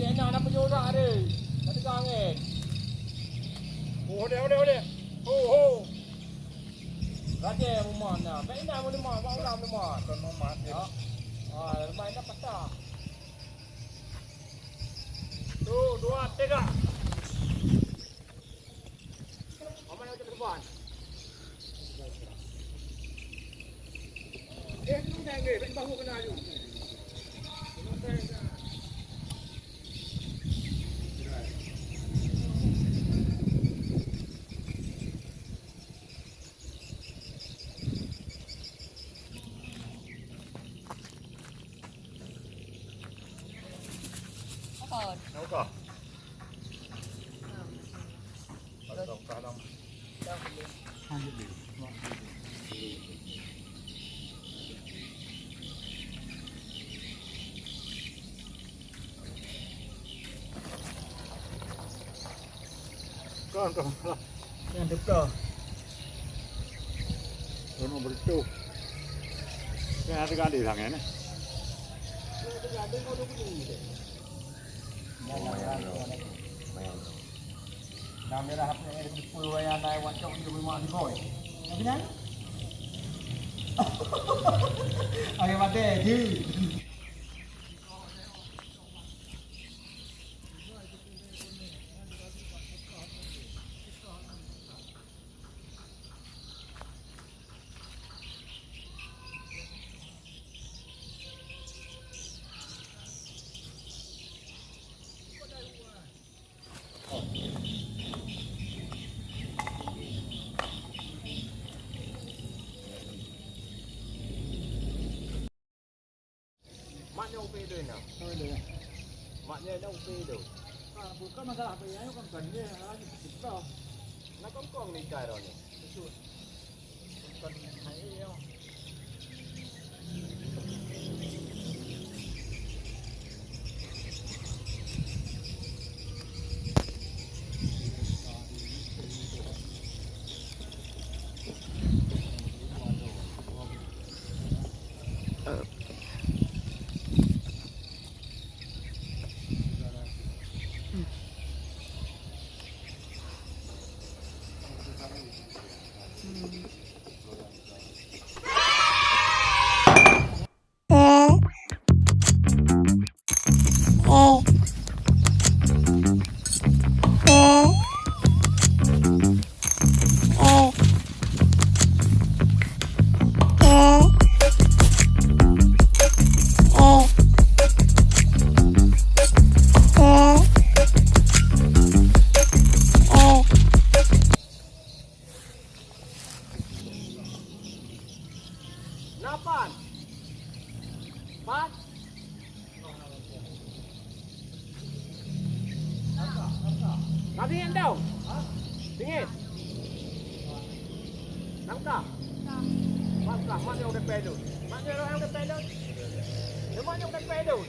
enak nak penjorak dia. Tak tegang kan. Oh dia. Oh. Raja rumah nak. Baik nak rumah, bawa orang rumah. Kon rumah dia. Main dah patah. Tu, 2, 3. Apa nak ke depan? Tunggu dah ke, baik bahu kena aju. Đâu cả. Ở đâu cả đâu. Hai cái gì. Con. Yang dekat. Ono bertu. Yang ada kali thằng này. Nam merah apa yang ada di pulau yang naik wacok di rumah di boy. Tapi kan? Ayo mati je. Maknya UP tu nak. Oh dia. Maknya dah UP tu. Bukan masalah apa yang kan benda lagi kita. Nak kongkong ni cara ni. Betul. Bukan hai yo. Napan? Pat? Tak dingin tau? Dingin? Nangkah? Nangkah? Mak yang udah pedut? Mak yang udah pedut? Mak yang udah pedut?